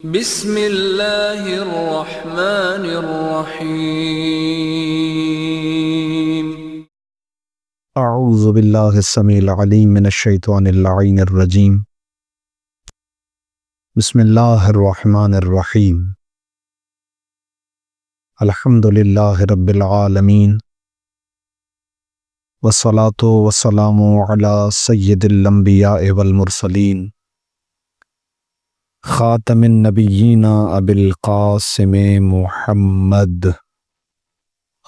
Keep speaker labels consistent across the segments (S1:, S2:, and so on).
S1: بسم اللہ الرحمن الرحیم۔
S2: اعوذ باللہ السمیع العلیم من الشیطان اللعین الرجیم۔ بسم اللہ الرحمن الرحیم۔ الحمد للہ رب العالمین، والصلاة والسلام علی سید الانبیاء والمرسلین، خاتم النبیین ابی القاسم محمد،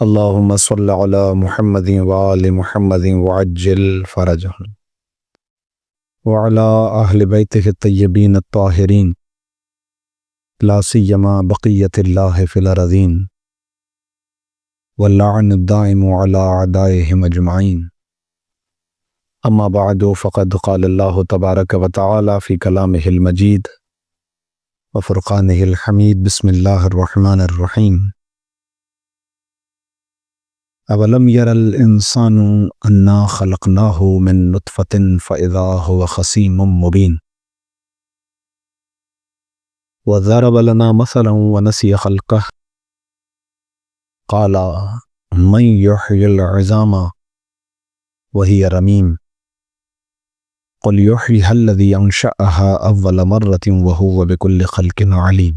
S2: اللہم صل علی محمد وآل محمد وعجل فرجہم، وعلی اہل بیتہ الطیبین الطاہرین، لا سیما بقیۃ اللہ فی الارضین، واللعن الدائم علی اعدائہم اجمعین۔ اما بعد فقد قال اللہ تبارک و تعالی فی کلامہ المجید وفرقانہ الحمید۔ بسم اللہ الرحمن الرحیم۔ اولم یر الانسان انا خلقناہ من نطفۃ فاذا هو خصیم مبین، وضرب لنا مثلا ونسی خلقہ قال من یحیی العظام وہی رمیم، قل یحییہا الذی انشأہا اول مرۃ وہو بکل خلق علیم۔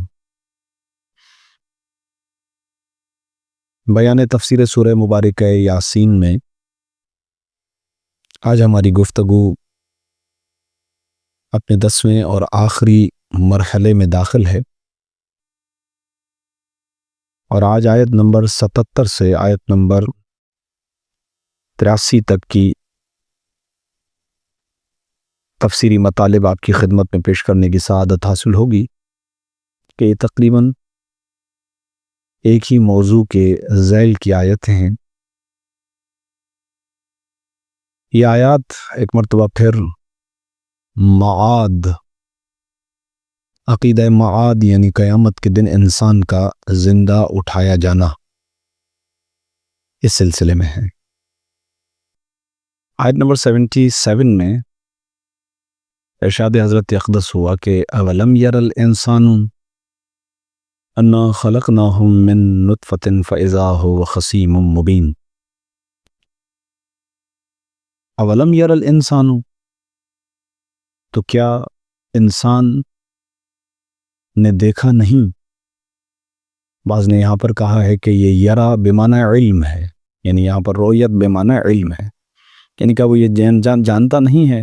S2: بیان تفسیر سورہ مبارکہ یاسین میں آج ہماری گفتگو اپنے 10ویں اور آخری مرحلے میں داخل ہے، اور آج آیت نمبر 77 سے آیت نمبر 83 تک کی تفسیری مطالب آپ کی خدمت میں پیش کرنے کی سعادت حاصل ہوگی کہ یہ تقریباً ایک ہی موضوع کے ذیل کی آیتیں ہیں۔ یہ آیات ایک مرتبہ پھر معاد، عقیدہ معاد یعنی قیامت کے دن انسان کا زندہ اٹھایا جانا، اس سلسلے میں ہے۔ آیت نمبر 77 میں ارشاد حضرت اقدس ہوا کہ اولم یر الانسان انا خلقناہ من نطفۃ فاذا هو خصیم مبین۔ اولم یر الانسان، تو کیا انسان نے دیکھا نہیں؟ بعض نے یہاں پر کہا ہے کہ یہ یرا بمعنی علم ہے، یعنی یہاں پر رؤیت بمعنی علم ہے، یعنی کہ وہ یہ جانتا نہیں ہے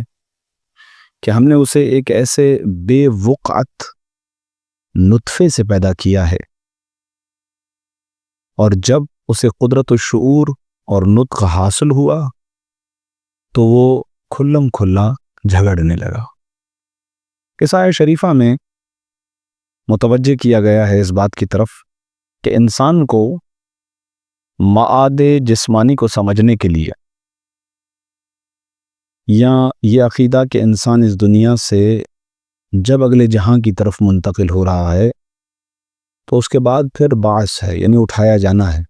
S2: کہ ہم نے اسے ایک ایسے بے وقعت نطفے سے پیدا کیا ہے، اور جب اسے قدرت الشعور اور نطق حاصل ہوا تو وہ کھلم کھلا جھگڑنے لگا۔ اس آیت شریفہ میں متوجہ کیا گیا ہے اس بات کی طرف کہ انسان کو معاد جسمانی کو سمجھنے کے لیے، یا یہ عقیدہ کہ انسان اس دنیا سے جب اگلے جہاں کی طرف منتقل ہو رہا ہے تو اس کے بعد پھر بعث ہے، یعنی اٹھایا جانا ہے۔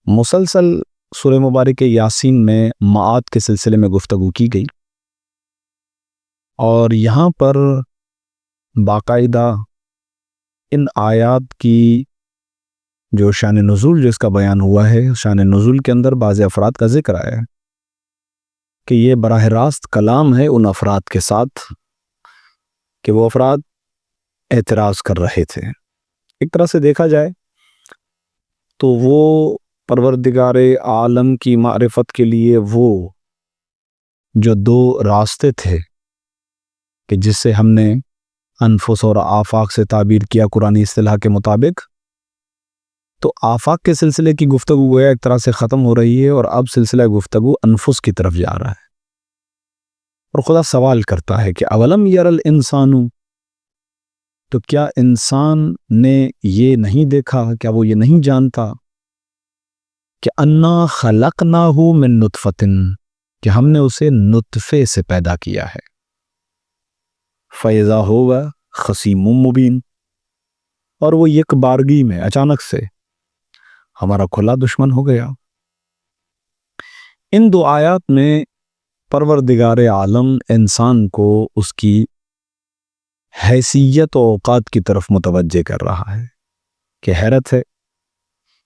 S2: مسلسل سورہ مبارکہ یاسین میں معاد کے سلسلے میں گفتگو کی گئی، اور یہاں پر باقاعدہ ان آیات کی جو شان نزول جو اس کا بیان ہوا ہے، شان نزول کے اندر بعض افراد کا ذکر آیا ہے کہ یہ براہ راست کلام ہے ان افراد کے ساتھ کہ وہ افراد اعتراض کر رہے تھے۔ ایک طرح سے دیکھا جائے تو وہ پروردگار عالم کی معرفت کے لیے وہ جو دو راستے تھے کہ جس سے ہم نے انفس اور آفاق سے تعبیر کیا قرآنی اصطلاح کے مطابق، تو آفاق کے سلسلے کی گفتگو گویا ایک طرح سے ختم ہو رہی ہے، اور اب سلسلہ گفتگو انفس کی طرف جا رہا ہے۔ اور خدا سوال کرتا ہے کہ اولم یر الانسان، تو کیا انسان نے یہ نہیں دیکھا، کیا وہ یہ نہیں جانتا کہ انا خلقناہ من نطفۃ، کہ ہم نے اسے نطفے سے پیدا کیا ہے، فاذا هو خصیم مبین، اور وہ یک بارگی میں اچانک سے ہمارا کھلا دشمن ہو گیا۔ ان دو آیات میں پروردگار عالم انسان کو اس کی حیثیت و اوقات کی طرف متوجہ کر رہا ہے کہ حیرت ہے،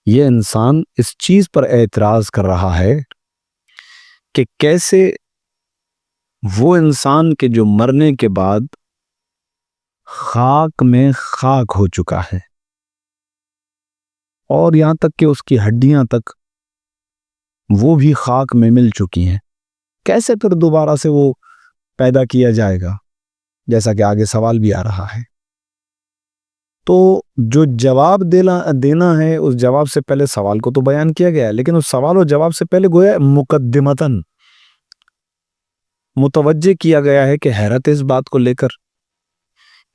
S2: یہ انسان اس چیز پر اعتراض کر رہا ہے کہ کیسے وہ انسان کے جو مرنے کے بعد خاک میں خاک ہو چکا ہے اور یہاں تک کہ اس کی ہڈیاں تک وہ بھی خاک میں مل چکی ہیں، کیسے پھر دوبارہ سے وہ پیدا کیا جائے گا؟ جیسا کہ آگے سوال بھی آ رہا ہے۔ تو جو جواب دینا ہے، اس جواب سے پہلے سوال کو تو بیان کیا گیا ہے، لیکن اس سوال و جواب سے پہلے گویا مقدمتاً متوجہ کیا گیا ہے کہ حیرت اس بات کو لے کر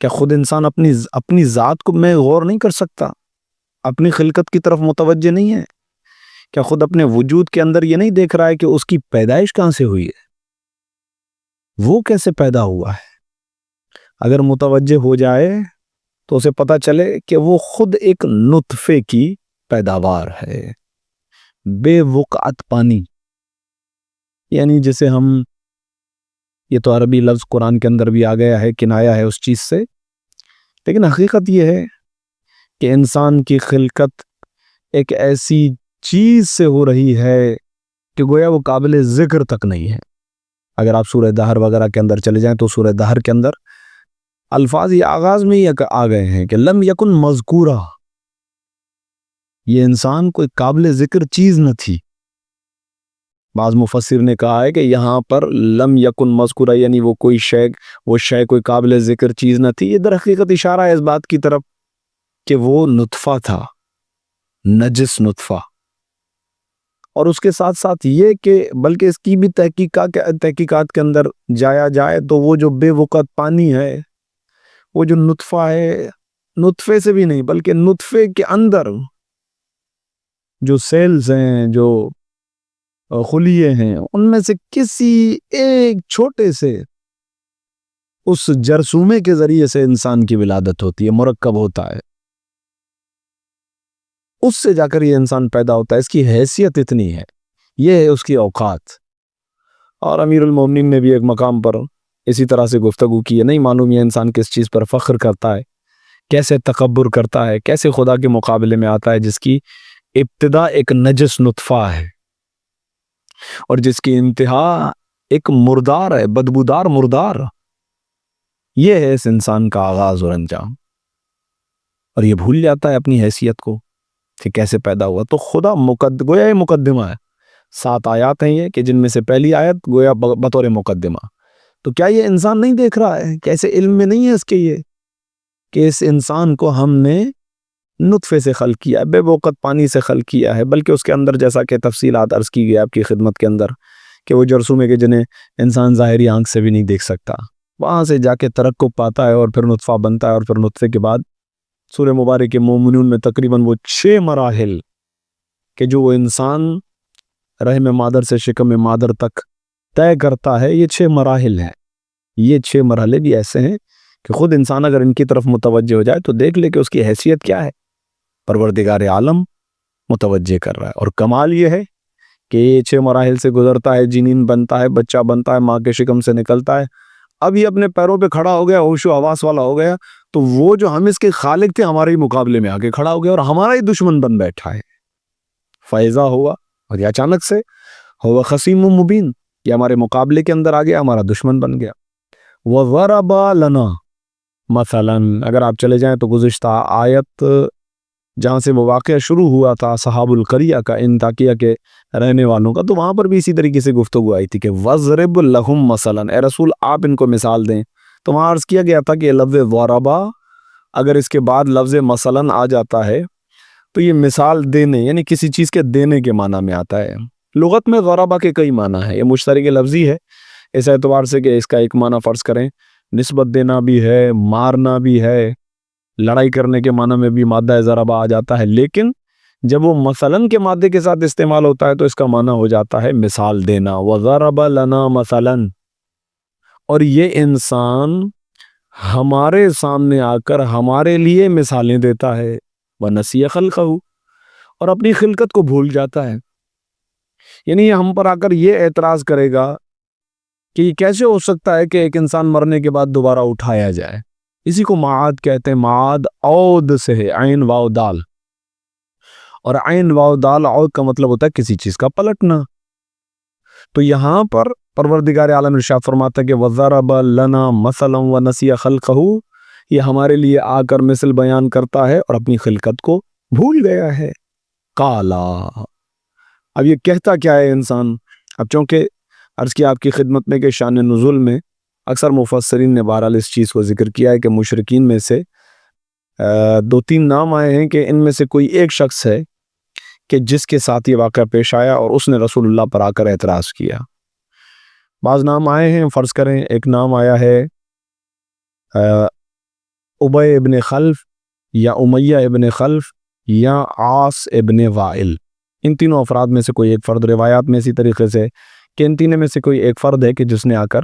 S2: کیا خود انسان اپنی ذات کو میں غور نہیں کر سکتا، اپنی خلقت کی طرف متوجہ نہیں ہے؟ کیا خود اپنے وجود کے اندر یہ نہیں دیکھ رہا ہے کہ اس کی پیدائش کہاں سے ہوئی ہے، وہ کیسے پیدا ہوا ہے؟ اگر متوجہ ہو جائے تو اسے پتا چلے کہ وہ خود ایک نطفے کی پیداوار ہے، بے وقعت پانی، یعنی جسے ہم، یہ تو عربی لفظ قرآن کے اندر بھی آ گیا ہے، کنایا ہے اس چیز سے، لیکن حقیقت یہ ہے کہ انسان کی خلقت ایک ایسی چیز سے ہو رہی ہے کہ گویا وہ قابل ذکر تک نہیں ہے۔ اگر آپ سورہ دہر وغیرہ کے اندر چلے جائیں تو سورہ دہر کے اندر الفاظ یہ آغاز میں ہی آ گئے ہیں کہ لم یکن مذکورہ، یہ انسان کوئی قابل ذکر چیز نہ تھی۔ بعض مفسر نے کہا ہے کہ یہاں پر لم یکن مذکورہ یعنی وہ شے کوئی قابل ذکر چیز نہ تھی، یہ در حقیقت اشارہ ہے اس بات کی طرف کہ وہ نطفہ تھا، نجس نطفہ، اور اس کے ساتھ ساتھ یہ کہ بلکہ اس کی بھی تحقیقات کے اندر جایا جائے تو وہ جو بے وقت پانی ہے، وہ جو نطفہ ہے، نطفے سے بھی نہیں بلکہ نطفے کے اندر جو سیلز ہیں، جو خلیے ہیں، ان میں سے کسی ایک چھوٹے سے اس جرثومے کے ذریعے سے انسان کی ولادت ہوتی ہے، مرکب ہوتا ہے، اس سے جا کر یہ انسان پیدا ہوتا ہے۔ اس کی حیثیت اتنی ہے، یہ ہے اس کی اوقات۔ اور امیر المومنین نے بھی ایک مقام پر اسی طرح سے گفتگو کی ہے، نہیں معلوم یہ انسان کس چیز پر فخر کرتا ہے، کیسے تکبر کرتا ہے، کیسے خدا کے مقابلے میں آتا ہے جس کی ابتدا ایک نجس نطفہ ہے اور جس کی انتہا ایک مردار ہے، بدبودار مردار۔ یہ ہے اس انسان کا آغاز اور انجام، اور یہ بھول جاتا ہے اپنی حیثیت کو کہ کیسے پیدا ہوا۔ تو خدا گویا یہ مقدمہ ہے، 7 آیات ہیں یہ کہ جن میں سے پہلی آیت گویا بطور مقدمہ۔ تو کیا یہ انسان نہیں دیکھ رہا ہے، کیسے علم میں نہیں ہے اس کے یہ کہ اس انسان کو ہم نے نطفے سے خلق کیا ہے، بے وقت پانی سے خلق کیا ہے، بلکہ اس کے اندر جیسا کہ تفصیلات عرض کی گئی آپ کی خدمت کے اندر کہ وہ جرثومے کے جنہیں انسان ظاہری آنکھ سے بھی نہیں دیکھ سکتا، وہاں سے جا کے ترقب پاتا ہے اور پھر نطفہ بنتا ہے، اور پھر نطفے کے بعد سورہ مبارک کے مومنون میں تقریباً وہ 6 مراحل کہ جو وہ انسان رحم مادر سے شکم مادر تک طے کرتا ہے، یہ 6 مراحل ہیں۔ یہ 6 مرحلے بھی ایسے ہیں کہ خود انسان اگر ان کی طرف متوجہ ہو جائے تو دیکھ لے کہ اس کی حیثیت کیا ہے، پروردگار عالم متوجہ کر رہا ہے۔ اور کمال یہ ہے کہ یہ 6 مراحل سے گزرتا ہے، جنین بنتا ہے، بچہ بنتا ہے، ماں کے شکم سے نکلتا ہے، اب یہ اپنے پیروں پہ کھڑا ہو گیا، ہوش و حواس والا ہو گیا، تو وہ جو ہم اس کے خالق تھے ہمارے ہی مقابلے میں آگے کھڑا ہو گیا اور ہمارا ہی دشمن بن بیٹھا ہے۔ فائزہ ہوا، اور یہ اچانک سے ہوا خصیم مبین، یہ ہمارے مقابلے کے اندر آ گیا، ہمارا دشمن بن گیا۔ وَضَرَبَ لَنَا مثلاً، اگر آپ چلے جائیں تو گزشتہ آیت جہاں سے وہ واقعہ شروع ہوا تھا صحاب القریہ کا، انطاکیہ کے رہنے والوں کا، تو وہاں پر بھی اسی طریقے سے گفتگو آئی تھی کہ وَضْرِبْ لَهُمْ مثلاً، اے رسول آپ ان کو مثال دیں۔ تو وہاں عرض کیا گیا تھا کہ لفظ ضربا اگر اس کے بعد لفظ مثلاً آ جاتا ہے تو یہ مثال دینے یعنی کسی چیز کے دینے کے معنی میں آتا ہے۔ لغت میں ضربا کے کئی معنی ہیں، یہ مشترک لفظی ہے اس اعتبار سے کہ اس کا ایک معنی فرض کریں نسبت دینا بھی ہے، مارنا بھی ہے، لڑائی کرنے کے معنی میں بھی مادہ ضربا آ جاتا ہے، لیکن جب وہ مثلاً کے مادے کے ساتھ استعمال ہوتا ہے تو اس کا معنی ہو جاتا ہے مثال دینا۔ وَضَرَبَ لَنَا مَثَلًا، اور یہ انسان ہمارے سامنے آ کر ہمارے لیے مثالیں دیتا ہے، وَنَسِيَ خَلْقَهُ، اور اپنی خلقت کو بھول جاتا ہے۔ یعنی یہ ہم پر آ کر یہ اعتراض کرے گا کہ یہ کیسے ہو سکتا ہے کہ ایک انسان مرنے کے بعد دوبارہ اٹھایا جائے، اسی کو معاد کہتے ہیں. معاد عود سے ہے، عین واو دال، اور عین واو دال عود کا مطلب ہوتا ہے کسی چیز کا پلٹنا. تو یہاں پر پروردگار عالم ارشاد فرماتا ہے کہ وَضَرَبَ لَنَا مَثَلًا وَنَسِيَ خَلْقَهُ، یہ ہمارے لیے آ کر مثل بیان کرتا ہے اور اپنی خلقت کو بھول گیا ہے. قالا، اب یہ کہتا کیا ہے انسان؟ اب چونکہ عرض کی آپ کی خدمت میں کہ شان نزول میں اکثر مفسرین نے بہرحال اس چیز کو ذکر کیا ہے کہ مشرکین میں سے دو تین نام آئے ہیں کہ ان میں سے کوئی ایک شخص ہے کہ جس کے ساتھ یہ واقعہ پیش آیا اور اس نے رسول اللہ پر آ کر اعتراض کیا. بعض نام آئے ہیں، فرض کریں ایک نام آیا ہے ابی ابن خلف یا امیہ ابن خلف یا عاص ابن وائل. ان تینوں افراد میں سے کوئی ایک فرد، روایات میں اسی طریقے سے کہ ان تینوں میں سے کوئی ایک فرد ہے کہ جس نے آ کر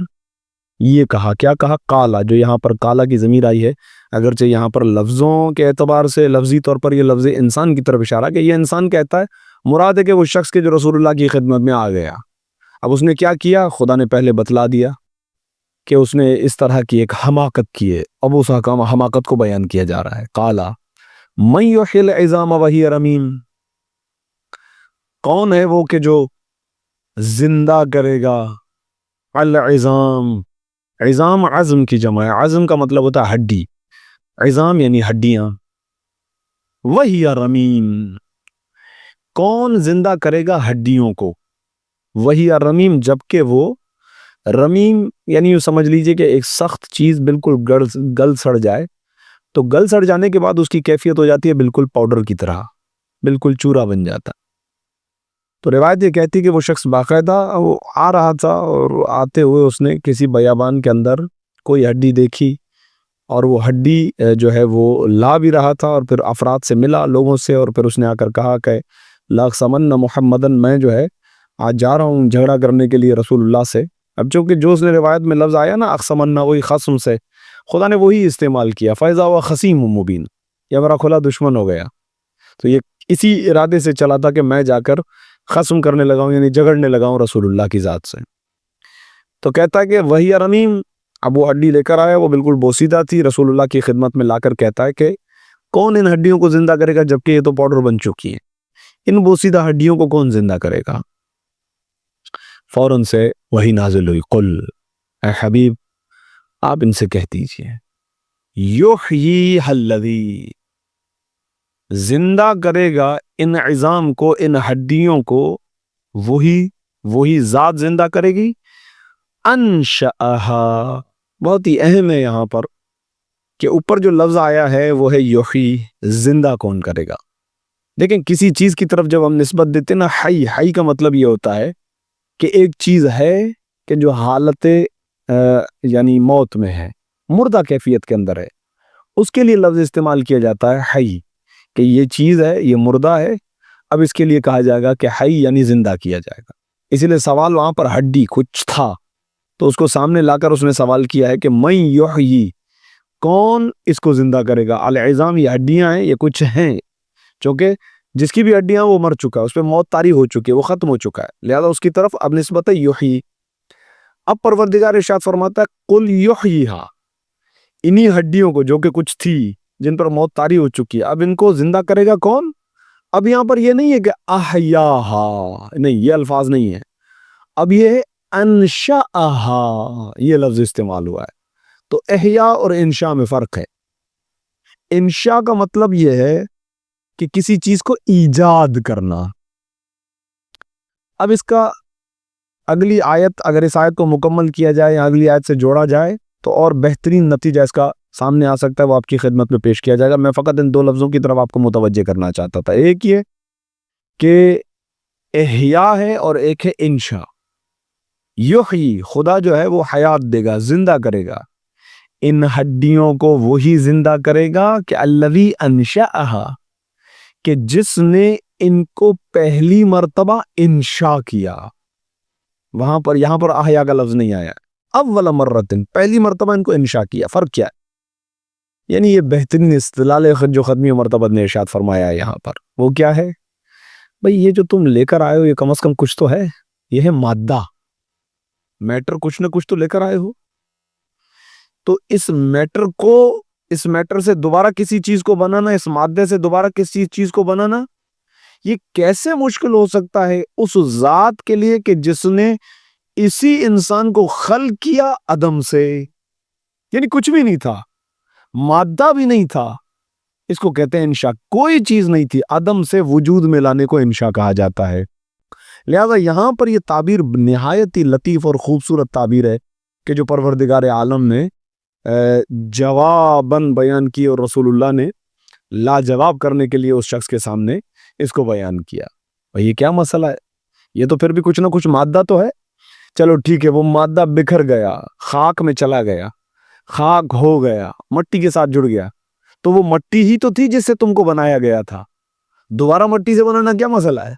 S2: یہ کہا. کیا کہا؟ کالا. جو یہاں پر کالا کی ضمیر آئی ہے، اگرچہ یہاں پر لفظوں کے اعتبار سے لفظی طور پر یہ لفظ انسان کی طرف اشارہ کہ یہ انسان کہتا ہے، مراد ہے کہ وہ شخص کے جو رسول اللہ کی خدمت میں آ گیا. اب اس نے کیا کیا؟ خدا نے پہلے بتلا دیا کہ اس نے اس طرح کی ایک حماقت کی ہے. اب اس حماقت کو بیان کیا جا رہا ہے. کالا من یحیی العظام وہی رمیم، کون ہے وہ کہ جو زندہ کرے گا العظام. عظام عظم کی جمع ہے، عظم کا مطلب ہوتا ہے ہڈی، عظام یعنی ہڈیاں. وہی رمیم، کون زندہ کرے گا ہڈیوں کو. وہی رمیم، جبکہ وہ رمیم یعنی یوں سمجھ لیجئے کہ ایک سخت چیز بالکل گل سڑ جائے تو گل سڑ جانے کے بعد اس کی کیفیت ہو جاتی ہے بالکل پاؤڈر کی طرح، بالکل چورا بن جاتا. تو روایت یہ کہتی کہ وہ شخص باقاعدہ وہ آ رہا تھا اور آتے ہوئے اس نے کسی بیابان کے اندر کوئی ہڈی دیکھی اور وہ ہڈی جو ہے وہ لا بھی رہا تھا اور پھر افراد سے ملا، لوگوں سے، اور پھر اس نے آ کر کہا کہ لاقسمن محمدن، میں جو ہے آج جا رہا ہوں جھگڑا کرنے کے لیے رسول اللہ سے. اب چونکہ جو اس نے روایت میں لفظ آیا نا اقسمن، وہی خصم سے خدا نے وہی استعمال کیا. فیضا و خصیم مبین، یہ میرا کھلا دشمن ہو گیا. تو یہ اسی ارادے سے چلا تھا کہ میں جا کر خصم کرنے لگا ہوں، یعنی جھگڑنے لگا ہوں رسول اللہ کی ذات سے. تو کہتا ہے کہ وہی رمیم، اب وہ ہڈی لے کر آیا، وہ بالکل بوسیدہ تھی، رسول اللہ کی خدمت میں لا کر کہتا ہے کہ کون ان ہڈیوں کو زندہ کرے گا جبکہ یہ تو پاؤڈر بن چکی ہیں. ان بوسیدہ ہڈیوں کو کون زندہ کرے گا؟ فوراً سے وہی نازل ہوئی، قل، اے حبیب آپ ان سے کہہ دیجئے، یحیی الذی، زندہ کرے گا ان عظام کو، ان ہڈیوں کو، وہی ذات زندہ کرے گی. انشأہا، بہت ہی اہم ہے یہاں پر کہ اوپر جو لفظ آیا ہے وہ ہے یحیی، زندہ کون کرے گا. دیکھیں کسی چیز کی طرف جب ہم نسبت دیتے نا، حی کا مطلب یہ ہوتا ہے کہ ایک چیز ہے کہ جو حالت یعنی موت میں ہے، مردہ کیفیت کے اندر ہے، اس کے لیے لفظ استعمال کیا جاتا ہے حی، کہ یہ چیز ہے، یہ مردہ ہے، اب اس کے لیے کہا جائے گا کہ حی یعنی زندہ کیا جائے گا. اسی لیے سوال وہاں پر ہڈی کچھ تھا تو اس کو سامنے لا کر اس نے سوال کیا ہے کہ من یحیی، کون اس کو زندہ کرے گا. العظام، یہ ہڈیاں ہیں، یہ کچھ ہیں، چونکہ جس کی بھی ہڈیاں وہ مر چکا ہے، اس پہ موت طاری ہو چکی ہے، وہ ختم ہو چکا ہے، لہذا اس کی طرف اب نسبت ہے یحیی. اب پروردگار ارشاد فرماتا ہے قل یحییھا، انہی ہڈیوں کو جو کہ کچھ تھی جن پر موت طاری ہو چکی ہے، اب ان کو زندہ کرے گا کون. اب یہاں پر یہ نہیں ہے کہ احیاھا، نہیں، یہ الفاظ نہیں ہے، اب یہ ہے انشأھا، یہ لفظ استعمال ہوا ہے. تو احیاء اور انشاء میں فرق ہے. انشاء کا مطلب یہ ہے کہ کسی چیز کو ایجاد کرنا. اب اس کا اگلی آیت، اگر اس آیت کو مکمل کیا جائے یا اگلی آیت سے جوڑا جائے تو اور بہترین نتیجہ اس کا سامنے آ سکتا ہے، وہ آپ کی خدمت میں پیش کیا جائے گا. میں فقط ان دو لفظوں کی طرف آپ کو متوجہ کرنا چاہتا تھا. ایک یہ کہ احیاء ہے اور ایک ہے انشاء. یحیی، خدا جو ہے وہ حیات دے گا، زندہ کرے گا. ان ہڈیوں کو وہی زندہ کرے گا کہ الذی انشأھا، کہ جس نے ان کو پہلی مرتبہ انشاء کیا. وہاں پر، یہاں پر احیا کا لفظ نہیں آیا. اول مرتن، پہلی مرتبہ ان کو انشاء کیا. فرق کیا ہے؟ یعنی یہ بہترین استدلال جو ختمی مرتبہ نے ارشاد فرمایا ہے یہاں پر، وہ کیا ہے؟ بھئی یہ جو تم لے کر آئے ہو یہ کم از کم کچھ تو ہے، یہ ہے مادہ، میٹر کچھ نہ کچھ تو لے کر آئے ہو. تو اس میٹر کو اس میٹر سے دوبارہ کسی چیز کو بنانا، اس مادے سے دوبارہ کسی چیز کو بنانا، یہ کیسے مشکل ہو سکتا ہے اس ذات کے لیے کہ جس نے اسی انسان کو خلق کیا عدم سے، یعنی کچھ بھی نہیں تھا، مادہ بھی نہیں تھا، اس کو کہتے ہیں انشاء، کوئی چیز نہیں تھی، عدم سے وجود میں لانے کو انشاء کہا جاتا ہے۔ لہذا یہاں پر یہ تعبیر نہایت ہی لطیف اور خوبصورت تعبیر ہے کہ جو پروردگار عالم نے جواباً بیان کی اور رسول اللہ نے لاجواب کرنے کے لیے اس شخص کے سامنے اس کو بیان کیا۔ اور یہ کیا مسئلہ ہے؟ یہ تو پھر بھی کچھ نہ کچھ مادہ تو ہے، چلو ٹھیک ہے، وہ مادہ بکھر گیا، خاک میں چلا گیا، خاک ہو گیا، مٹی کے ساتھ جڑ گیا، تو وہ مٹی ہی تو تھی جس سے تم کو بنایا گیا تھا، دوبارہ مٹی سے بنانا کیا مسئلہ ہے؟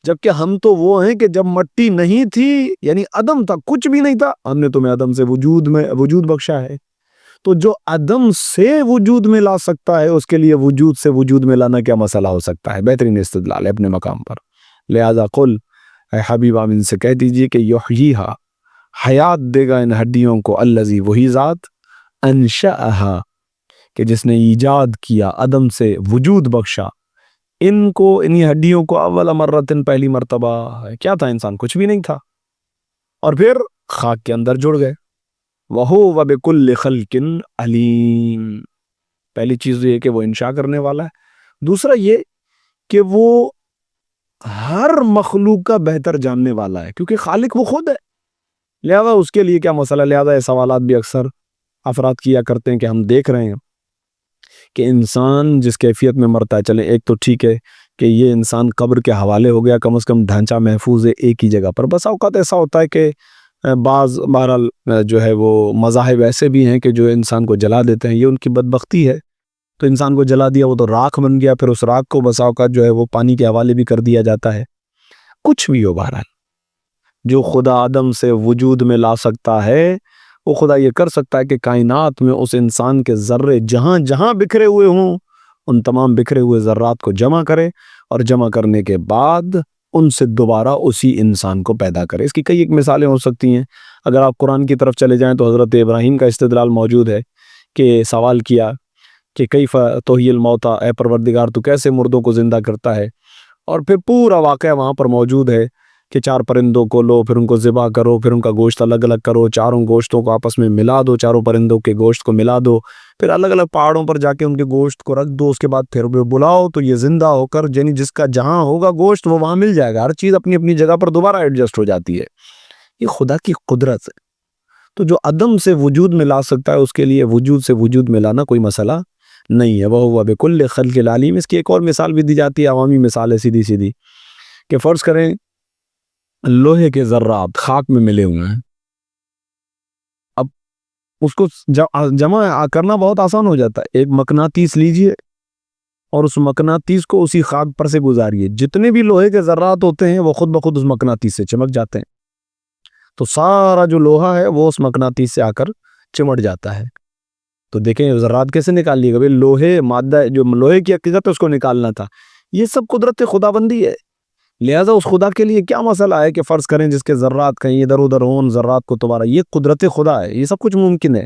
S2: جبکہ ہم تو وہ ہیں کہ جب مٹی نہیں تھی، یعنی عدم تھا، کچھ بھی نہیں تھا، ہم نے تمہیں عدم سے وجود بخشا ہے۔ تو جو عدم سے وجود میں لا سکتا ہے، اس کے لیے وجود سے وجود میں لانا کیا مسئلہ ہو سکتا ہے؟ بہترین استدلال ہے اپنے مقام پر۔ لہذا قل، اے حبیب آمین سے کہہ دیجئے کہ یحییہا، حیات دے گا ان ہڈیوں کو، الذی، وہی ذات، انشأہا، کہ جس نے ایجاد کیا، عدم سے وجود بخشا ان کو، انہی ہڈیوں کو، اول مرتن، پہلی مرتبہ۔ کیا تھا انسان؟ کچھ بھی نہیں تھا، اور پھر خاک کے اندر جڑ گئے۔ وَهُوَ بِكُلِّ خَلْقٍ عَلِيمٌ، پہلی چیز یہ کہ وہ انشاء کرنے والا ہے، دوسرا یہ کہ وہ ہر مخلوق کا بہتر جاننے والا ہے، کیونکہ خالق وہ خود ہے۔ لہذا اس کے لیے کیا مسئلہ؟ لہذا یہ سوالات بھی اکثر افراد کیا کرتے ہیں کہ ہم دیکھ رہے ہیں کہ انسان جس کیفیت میں مرتا ہے، چلیں ایک تو ٹھیک ہے کہ یہ انسان قبر کے حوالے ہو گیا، کم از کم ڈھانچہ محفوظ ہے ایک ہی جگہ پر۔ بس اوقات ایسا ہوتا ہے کہ بہرحال جو ہے وہ مذاہب ایسے بھی ہیں کہ جو انسان کو جلا دیتے ہیں، یہ ان کی بدبختی ہے، تو انسان کو جلا دیا، وہ تو راکھ بن گیا، پھر اس راکھ کو بسا اوقات جو ہے وہ پانی کے حوالے بھی کر دیا جاتا ہے۔ کچھ بھی ہو، بہرحال جو خدا آدم سے وجود میں لا سکتا ہے، وہ خدا یہ کر سکتا ہے کہ کائنات میں اس انسان کے ذرے جہاں جہاں بکھرے ہوئے ہوں، ان تمام بکھرے ہوئے ذرات کو جمع کرے، اور جمع کرنے کے بعد ان سے دوبارہ اسی انسان کو پیدا کرے۔ اس کی کئی ایک مثالیں ہو سکتی ہیں۔ اگر آپ قرآن کی طرف چلے جائیں تو حضرت ابراہیم کا استدلال موجود ہے کہ سوال کیا کہ کیف تحیی الموتی، اے پروردگار تو کیسے مردوں کو زندہ کرتا ہے، اور پھر پورا واقعہ وہاں پر موجود ہے کہ 4 پرندوں کو لو، پھر ان کو ذبح کرو، پھر ان کا گوشت الگ الگ کرو، چاروں گوشتوں کو آپس میں ملا دو، چاروں پرندوں کے گوشت کو ملا دو، پھر الگ الگ پہاڑوں پر جا کے ان کے گوشت کو رکھ دو، اس کے بعد پھر بلاؤ تو یہ زندہ ہو کر، یعنی جس کا جہاں ہوگا گوشت وہ وہاں مل جائے گا، ہر چیز اپنی اپنی جگہ پر دوبارہ ایڈجسٹ ہو جاتی ہے۔ یہ خدا کی قدرت ہے۔ تو جو عدم سے وجود میں لا سکتا ہے، اس کے لیے وجود سے وجود میں لانا کوئی مسئلہ نہیں ہے۔ وَهُوَ بِكُلِّ خَلْقٍ عَلِيمٌ۔ اس کی ایک اور مثال بھی دی جاتی ہے، عوامی مثال ہے سیدھی سیدھی، کہ فرض کریں لوہے کے ذرات خاک میں ملے ہوئے ہیں، اب اس کو جمع کرنا بہت آسان ہو جاتا ہے۔ ایک مقناطیس لیجئے اور اس مقناطیس کو اسی خاک پر سے گزاریے، جتنے بھی لوہے کے ذرات ہوتے ہیں وہ خود بخود اس مقناطیس سے چمک جاتے ہیں، تو سارا جو لوہا ہے وہ اس مقناطیس سے آ کر چمٹ جاتا ہے۔ تو دیکھیں ذرات کیسے نکال لیے گا، لوہے مادہ جو لوہے کی حقیقت ہے اس کو نکالنا تھا۔ یہ سب قدرت خداوندی ہے۔ لہذا اس خدا کے لیے کیا مسئلہ ہے کہ فرض کریں جس کے ذرات کہیں ادھر ادھر ہوں، ذرات کو دوبارہ، یہ قدرت خدا ہے، یہ سب کچھ ممکن ہے،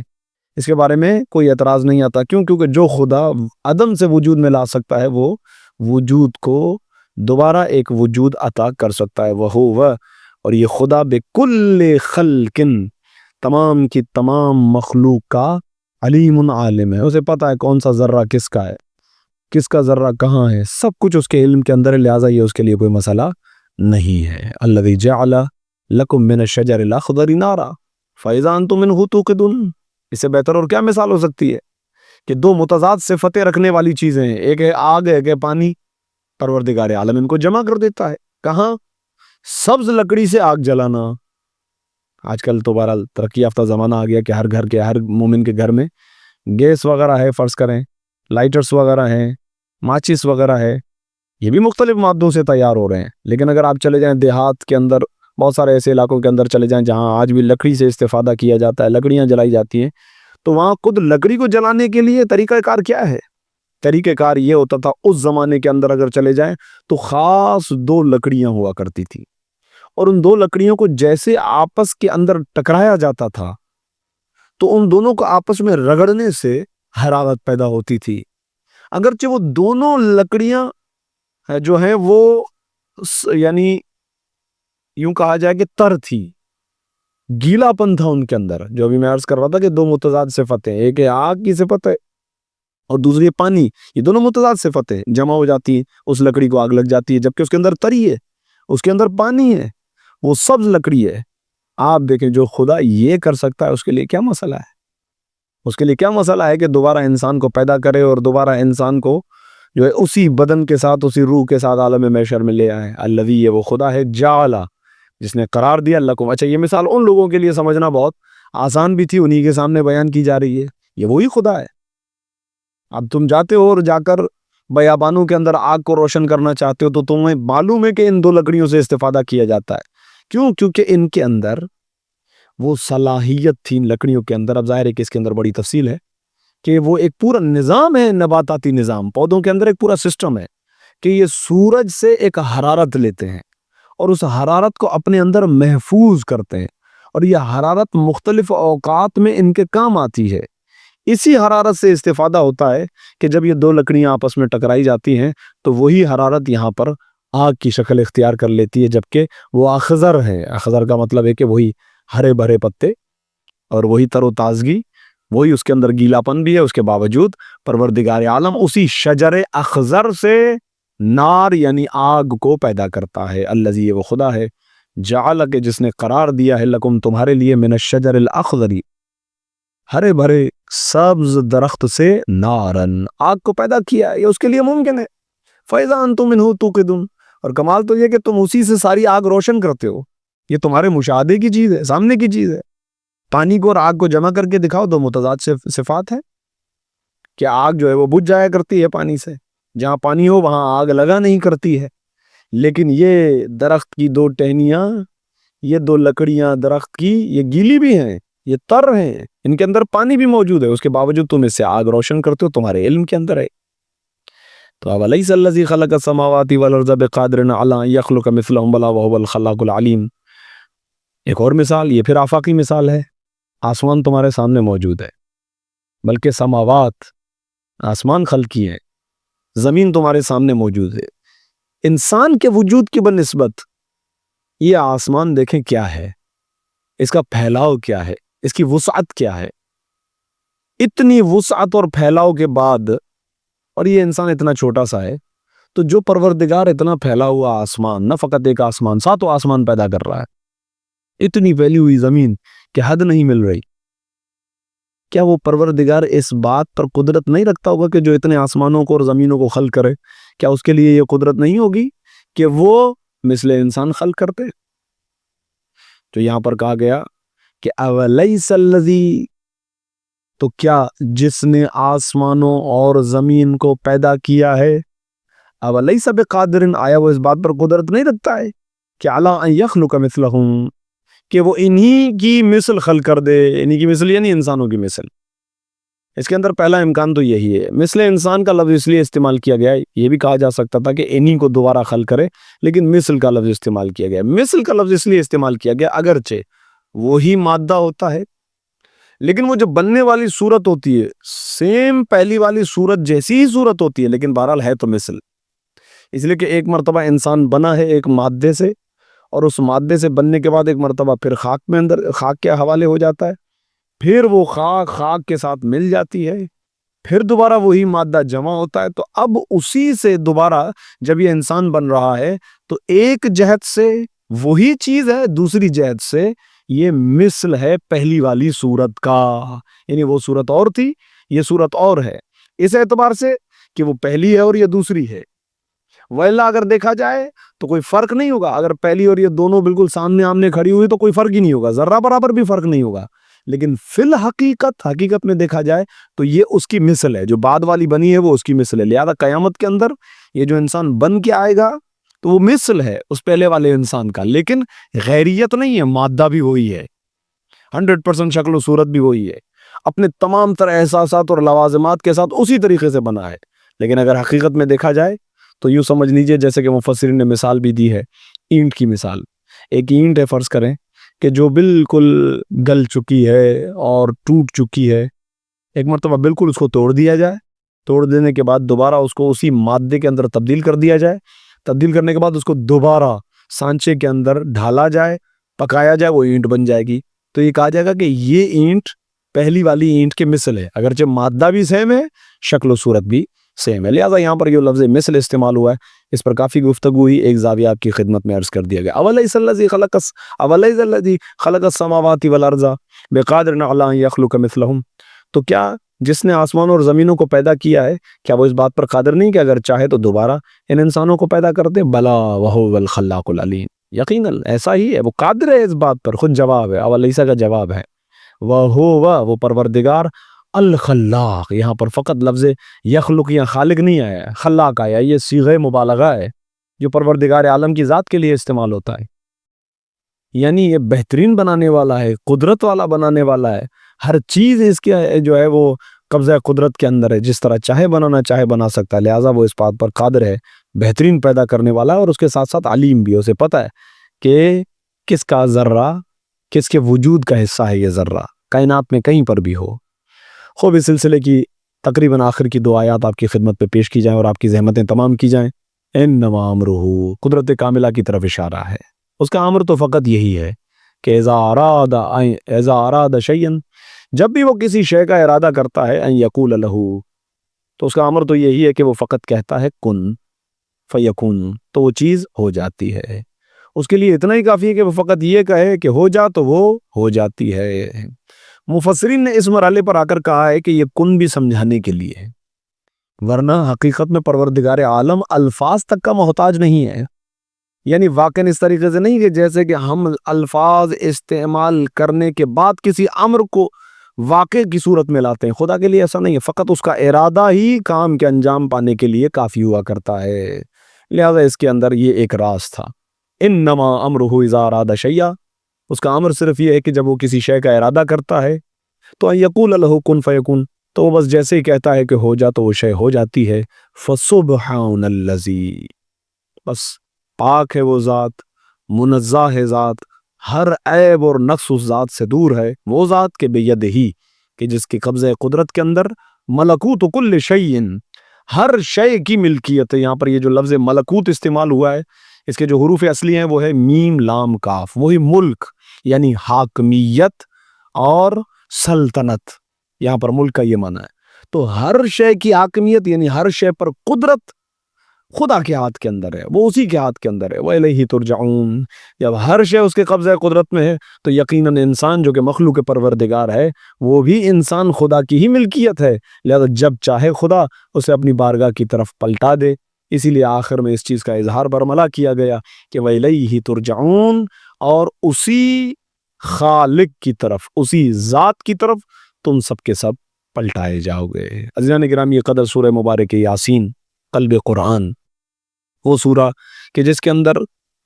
S2: اس کے بارے میں کوئی اعتراض نہیں آتا۔ کیوں؟ کیونکہ جو خدا عدم سے وجود میں لا سکتا ہے، وہ وجود کو دوبارہ ایک وجود عطا کر سکتا ہے۔ وہ اور یہ خدا بکل خلق، تمام کی تمام مخلوق کا علیم، عالم ہے، اسے پتہ ہے کون سا ذرہ کس کا ہے، کس کا ذرہ کہاں ہے، سب کچھ اس کے علم کے اندر ہے۔ لہٰذا یہ اس کے لیے کوئی مسئلہ نہیں ہے۔ الذی جعل لکم من الشجر الاخضر نارا فاذا انتم منہ توقدون۔ اس سے بہتر اور کیا مثال ہو سکتی ہے کہ دو متضاد صفتیں رکھنے والی چیزیں ہیں، ایک ہے آگ، ایک ہے پانی۔ پروردگار عالم ان کو جمع کر دیتا ہے۔ کہاں؟ سبز لکڑی سے آگ جلانا۔ آج کل تو بہرحال ترقی یافتہ زمانہ آ گیا کہ ہر گھر کے، ہر مومن کے گھر میں گیس وغیرہ ہے، فرض کریں لائٹرز وغیرہ ہیں، ماچس وغیرہ ہے، یہ بھی مختلف مادوں سے تیار ہو رہے ہیں۔ لیکن اگر آپ چلے جائیں دیہات کے اندر، بہت سارے ایسے علاقوں کے اندر چلے جائیں جہاں آج بھی لکڑی سے استفادہ کیا جاتا ہے، لکڑیاں جلائی جاتی ہیں، تو وہاں خود لکڑی کو جلانے کے لیے طریقہ کار کیا ہے؟ طریقہ کار یہ ہوتا تھا اس زمانے کے اندر، اگر چلے جائیں تو خاص 2 لکڑیاں ہوا کرتی تھی، اور ان 2 لکڑیوں کو جیسے آپس کے اندر ٹکرایا جاتا تھا تو ان دونوں کو آپس میں رگڑنے سے حرارت پیدا ہوتی تھی، اگرچہ وہ دونوں لکڑیاں جو ہیں وہ یعنی یوں کہا جائے کہ تر تھی، گیلا پن تھا ان کے اندر. جو ابھی میں عرض کر رہا تھا کہ دو متضاد صفتیں، ایک ہے آگ کی صفت ہے اور دوسری ہے پانی. یہ دونوں متضاد صفتیں جمع ہو جاتی ہیں، اس لکڑی کو آگ لگ جاتی ہے، جبکہ اس کے اندر تری ہے، اس کے اندر پانی ہے، وہ سبز لکڑی ہے. آپ دیکھیں جو خدا یہ کر سکتا ہے اس کے لیے کیا مسئلہ ہے، اس کے لیے کیا مسئلہ ہے کہ دوبارہ انسان کو پیدا کرے اور دوبارہ انسان کو جو ہے اسی بدن کے ساتھ اسی روح کے ساتھ عالم محشر میں لے آئے. الذی، یہ وہ خدا ہے، جعلا، جس نے قرار دیا لکم. اچھا یہ مثال ان لوگوں کے لیے سمجھنا بہت آسان بھی تھی، انہی کے سامنے بیان کی جا رہی ہے. یہ وہی خدا ہے. اب تم جاتے ہو اور جا کر بیابانوں کے اندر آگ کو روشن کرنا چاہتے ہو تو تمہیں معلوم ہے کہ ان دو لکڑیوں سے استفادہ کیا جاتا ہے. کیوں؟ کیونکہ ان کے اندر وہ صلاحیت تھی ان لکڑیوں کے اندر. اب ظاہر ہے کہ اس کے اندر بڑی تفصیل ہے کہ وہ ایک پورا نظام ہے، نباتاتی نظام، پودوں کے اندر ایک پورا سسٹم ہے کہ یہ سورج سے ایک حرارت لیتے ہیں اور اس حرارت کو اپنے اندر محفوظ کرتے ہیں، اور یہ حرارت مختلف اوقات میں ان کے کام آتی ہے. اسی حرارت سے استفادہ ہوتا ہے کہ جب یہ دو لکڑیاں آپس میں ٹکرائی جاتی ہیں تو وہی حرارت یہاں پر آگ کی شکل اختیار کر لیتی ہے، جبکہ وہ اخضر ہے. اخضر کا مطلب ہے کہ وہی ہرے بھرے پتے اور وہی تر و تازگی، وہی اس کے اندر گیلا پن بھی ہے. اس کے باوجود پروردگار عالم اسی شجر اخضر سے نار یعنی آگ کو پیدا کرتا ہے. الذی، یہ وہ خدا ہے، جعل، کہ جس نے قرار دیا ہے، لکم تمہارے لیے، من الشجر الاخضر، ہرے بھرے سبز درخت سے، نارن، آگ کو پیدا کیا ہے. یہ اس کے لیے ممکن ہے. فَإِذَا أَنْتُم مِّنْهُ تُوقِدُونَ، اور کمال تو یہ کہ تم اسی سے ساری آگ روشن کرتے ہو. یہ تمہارے مشاہدے کی چیز ہے، سامنے کی چیز ہے. پانی کو اور آگ کو جمع کر کے دکھاؤ، دو متضاد صفات ہیں کہ آگ جو ہے وہ بجھ جایا کرتی ہے پانی سے، جہاں پانی ہو وہاں آگ لگا نہیں کرتی ہے. لیکن یہ درخت کی دو ٹہنیاں، یہ دو لکڑیاں درخت کی، یہ گیلی بھی ہیں، یہ تر ہیں، ان کے اندر پانی بھی موجود ہے، اس کے باوجود تم اس سے آگ روشن کرتے ہو، تمہارے علم کے اندر ہے. تو اَوَلَيْسَ الَّذِي خَلَقَ السَّمَاوَاتِ وَالْأَرْضَ بِقَادِرٍ عَلَىٰ أَن يَخْلُقَ مِثْلَهُم بَلَىٰ وَهُوَ الْخَلَّاقُ الْعَلِيمُ. ایک اور مثال، یہ پھر آفاقی مثال ہے. آسمان تمہارے سامنے موجود ہے، بلکہ سماوات، آسمان خلقی ہے، زمین تمہارے سامنے موجود ہے. انسان کے وجود کی بنسبت یہ آسمان دیکھیں کیا ہے، اس کا پھیلاؤ کیا ہے، اس کی وسعت کیا ہے. اتنی وسعت اور پھیلاؤ کے بعد، اور یہ انسان اتنا چھوٹا سا ہے، تو جو پروردگار اتنا پھیلا ہوا آسمان، نہ فقط ایک آسمان، ساتوں آسمان پیدا کر رہا ہے، اتنی پھیلی ہوئی زمین کہ حد نہیں مل رہی. کیا وہ پروردگار اس بات پر قدرت نہیں رکھتا ہوگا کہ جو اتنے آسمانوں کو اور زمینوں کو خلق کرے؟ کیا اس کے لیے یہ قدرت نہیں ہوگی کہ وہ مثل انسان خلق کرتے؟ تو یہاں پر کہا گیا کہ اولیس الذی، تو کیا جس نے آسمانوں اور زمین کو پیدا کیا ہے، اولیس بقادر، آیا وہ اس بات پر قدرت نہیں رکھتا ہے کہ علی ان یخلق مثلہم، کہ وہ انہی کی مثل خلق کر دے. انہی کی مثل یعنی انسانوں کی مثل. اس کے اندر پہلا امکان تو یہی ہے. مثل انسان کا لفظ اس لیے استعمال کیا گیا ہے، یہ بھی کہا جا سکتا تھا کہ انہی کو دوبارہ خلق کرے، لیکن مثل کا لفظ استعمال کیا گیا. مثل کا لفظ اس لیے استعمال کیا گیا اگرچہ وہی مادہ ہوتا ہے، لیکن وہ جو بننے والی صورت ہوتی ہے سیم پہلی والی صورت جیسی ہی صورت ہوتی ہے، لیکن بہرحال ہے تو مثل. اس لیے کہ ایک مرتبہ انسان بنا ہے ایک مادے سے، اور اس مادے سے بننے کے بعد ایک مرتبہ پھر خاک کے حوالے ہو جاتا ہے، پھر وہ خاک کے ساتھ مل جاتی ہے، پھر دوبارہ وہی مادہ جمع ہوتا ہے. تو اب اسی سے دوبارہ جب یہ انسان بن رہا ہے تو ایک جہت سے وہی چیز ہے، دوسری جہت سے یہ مثل ہے پہلی والی صورت کا. یعنی وہ صورت اور تھی، یہ صورت اور ہے، اس اعتبار سے کہ وہ پہلی ہے اور یہ دوسری ہے. وَإِلَّا اگر دیکھا جائے تو کوئی فرق نہیں ہوگا. اگر پہلی اور یہ دونوں بالکل سامنے آمنے کھڑی ہوئی تو کوئی فرق ہی نہیں ہوگا، ذرہ برابر بھی فرق نہیں ہوگا. لیکن فی الحقیقت میں دیکھا جائے تو یہ اس کی مثل ہے، جو بعد والی بنی ہے وہ اس کی مثل ہے. لہذا قیامت کے اندر یہ جو انسان بن کے آئے گا تو وہ مثل ہے اس پہلے والے انسان کا، لیکن غیریت نہیں ہے، مادہ بھی وہی ہے، 100% شکل و صورت بھی وہی ہے، اپنے تمام تر احساسات اور لوازمات کے ساتھ اسی طریقے سے بنا ہے. لیکن اگر حقیقت میں دیکھا جائے تو یوں سمجھ لیجئے جیسے کہ مفسرین نے مثال بھی دی ہے اینٹ کی مثال. ایک اینٹ ہے فرض کریں کہ جو بالکل گل چکی ہے اور ٹوٹ چکی ہے، ایک مرتبہ بالکل اس کو توڑ دیا جائے، توڑ دینے کے بعد دوبارہ اس کو اسی مادے کے اندر تبدیل کر دیا جائے، تبدیل کرنے کے بعد اس کو دوبارہ سانچے کے اندر ڈھالا جائے، پکایا جائے، وہ اینٹ بن جائے گی۔ تو یہ کہا جائے گا کہ یہ اینٹ پہلی والی اینٹ کے مثل ہے، اگرچہ مادہ بھی سیم ہے، شکل و صورت بھی سیم ہے۔ لہٰذا یہاں پر یہ لفظ مثل استعمال ہوا ہے، اس پر کافی گفتگو ہوئی، ایک زاویہ آپ کی خدمت میں عرض کر دیا گیا۔ اولیس الذی خلق السماوات والارض بقادر علی ان یخلق مثلہم، تو کیا جس نے آسمانوں اور زمینوں کو پیدا کیا ہے، کیا وہ اس بات پر قادر نہیں کہ اگر چاہے تو دوبارہ ان انسانوں کو پیدا کر دے؟ بلا وہو الخلاق العلیم، یقیناً ایسا ہی ہے، وہ قادر ہے اس بات پر۔ خود جواب ہے، اولیسا کا جواب ہے، وہ پروردگار الخلاق، یہاں پر فقط لفظ یخلق یا خالق نہیں آیا ہے، خلاق آیا، یہ صیغہ مبالغہ ہے جو پروردگار عالم کی ذات کے لیے استعمال ہوتا ہے، یعنی یہ بہترین بنانے والا ہے، قدرت والا بنانے والا ہے، ہر چیز اس کے جو ہے وہ قبضہ قدرت کے اندر ہے، جس طرح چاہے بنانا چاہے بنا سکتا ہے، لہٰذا وہ اس بات پر قادر ہے، بہترین پیدا کرنے والا ہے، اور اس کے ساتھ ساتھ علیم بھی، اسے پتہ ہے کہ کس کا ذرہ کس کے وجود کا حصہ ہے، یہ ذرہ کائنات میں کہیں پر بھی ہو۔ خوب اس سلسلے کی تقریباً آخر کی 2 آیات آپ کی خدمت پہ پیش کی جائیں اور آپ کی زحمتیں تمام کی جائیں۔ انما امرہ، قدرت کاملہ کی طرف اشارہ ہے، اس کا امر تو فقط یہی ہے کہ اذا اراد شیئا، جب بھی وہ کسی شے کا ارادہ کرتا ہے، ان یقول لہ، تو اس کا امر تو یہی ہے کہ وہ فقط کہتا ہے کن فیکون، تو وہ چیز ہو جاتی ہے۔ اس کے لیے اتنا ہی کافی ہے کہ وہ فقط یہ کہے کہ ہو جا، تو وہ ہو جاتی ہے۔ مفسرین نے اس مرحلے پر آ کر کہا ہے کہ یہ کن بھی سمجھانے کے لیے ہے، ورنہ حقیقت میں پروردگار عالم الفاظ تک کا محتاج نہیں ہے، یعنی واقعاً اس طریقے سے نہیں کہ جیسے کہ ہم الفاظ استعمال کرنے کے بعد کسی امر کو واقع کی صورت میں لاتے ہیں، خدا کے لیے ایسا نہیں ہے، فقط اس کا ارادہ ہی کام کے انجام پانے کے لیے کافی ہوا کرتا ہے، لہذا اس کے اندر یہ ایک راز تھا۔ انما امرہ اذا اراد شیئا، اس کا امر صرف یہ ہے کہ جب وہ کسی شے کا ارادہ کرتا ہے تو ان یقول لہ کن فیکون، تو وہ بس جیسے ہی کہتا ہے کہ ہو جا تو وہ شے ہو جاتی ہے۔ فسبحان الذی، بس پاک ہے وہ ذات، منزہ ہے ذات، ہر عیب اور نقص اس ذات سے دور ہے، وہ ذات کے بید ہی، کہ جس کے قبضہ قدرت کے اندر ملکوت کل شیء، ہر شے کی ملکیت ہے۔ یہاں پر یہ جو لفظ ملکوت استعمال ہوا ہے، اس کے جو حروف اصلی ہیں وہ ہے میم لام کاف، وہی ملک یعنی حاکمیت اور سلطنت، یہاں پر ملک کا یہ معنی ہے۔ تو ہر شے کی حاکمیت یعنی ہر شے پر قدرت خدا کے ہاتھ کے اندر ہے، وہ اسی کے ہاتھ کے اندر ہے۔ وَإِلَيْهِ تُرْجَعُونَ، جب ہر شے اس کے قبضہ قدرت میں ہے تو یقیناً انسان جو کہ مخلوق پروردگار ہے، وہ بھی انسان خدا کی ہی ملکیت ہے، لہذا جب چاہے خدا اسے اپنی بارگاہ کی طرف پلٹا دے۔ اسی لیے آخر میں اس چیز کا اظہار برملا کیا گیا کہ وَإِلَيْهِ تُرْجَعُونَ، اور اسی خالق کی طرف، اسی ذات کی طرف تم سب کے سب پلٹائے جاؤ گے۔ عزیزان گرامی قدر، سورہ مبارک یاسین قلب قرآن، وہ سورہ کہ جس کے اندر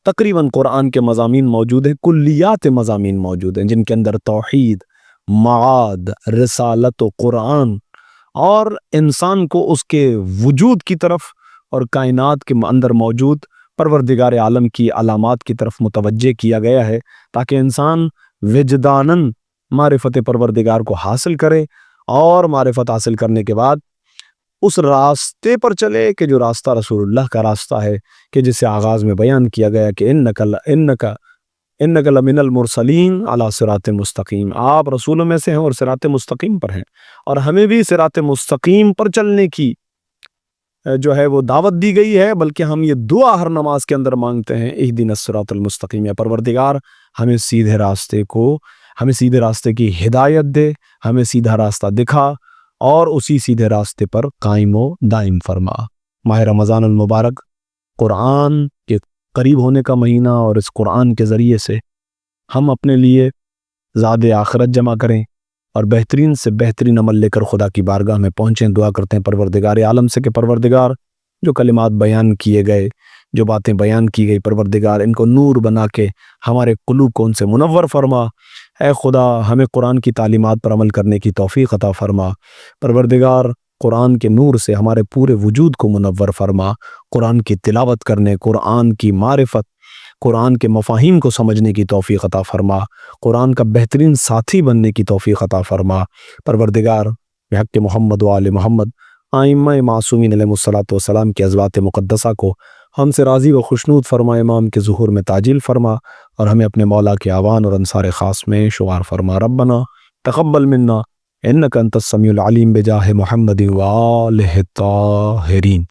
S2: تقریباً قرآن کے مضامین موجود ہیں، کلیات مضامین موجود ہیں، جن کے اندر توحید، معاد، رسالت و قرآن اور انسان کو اس کے وجود کی طرف اور کائنات کے اندر موجود پروردگار عالم کی علامات کی طرف متوجہ کیا گیا ہے، تاکہ انسان وجداناً معرفت پروردگار کو حاصل کرے، اور معرفت حاصل کرنے کے بعد اس راستے پر چلے کہ جو راستہ رسول اللہ کا راستہ ہے، کہ جسے آغاز میں بیان کیا گیا کہ انک لمن المرسلین علی صراط مستقیم، آپ رسولوں میں سے ہیں اور صراط مستقیم پر ہیں، اور ہمیں بھی صراط مستقیم پر چلنے کی جو ہے وہ دعوت دی گئی ہے، بلکہ ہم یہ دعا ہر نماز کے اندر مانگتے ہیں، اہدنا الصراط المستقیم، یا پروردگار ہمیں سیدھے راستے کی ہدایت دے، ہمیں سیدھا راستہ دکھا، اور اسی سیدھے راستے پر قائم و دائم فرما۔ ماہ رمضان المبارک قرآن کے قریب ہونے کا مہینہ، اور اس قرآن کے ذریعے سے ہم اپنے لیے زاد آخرت جمع کریں اور بہترین سے بہترین عمل لے کر خدا کی بارگاہ میں پہنچیں۔ دعا کرتے ہیں پروردگار عالم سے کہ پروردگار جو کلمات بیان کیے گئے، جو باتیں بیان کی گئی، پروردگار ان کو نور بنا کے ہمارے قلوب کو ان سے منور فرما۔ اے خدا، ہمیں قرآن کی تعلیمات پر عمل کرنے کی توفیق عطا فرما۔ پروردگار قرآن کے نور سے ہمارے پورے وجود کو منور فرما، قرآن کی تلاوت کرنے، قرآن کی معرفت، قرآن کے مفاہیم کو سمجھنے کی توفیق عطا فرما، قرآن کا بہترین ساتھی بننے کی توفیق عطا فرما۔ پروردگار بحق محمد و آل محمد آئمہ معصومین علیہ الصلوۃ والسلام کی ازوات مقدسہ کو ہم سے راضی و خوشنود فرما، امام کے ظہور میں تعجیل فرما اور ہمیں اپنے مولا کے اعوان اور انصار خاص میں شمار فرما۔ ربنا تقبل منا انک انت السمیع العلیم بجاہ محمد و آلہ الطاہرین۔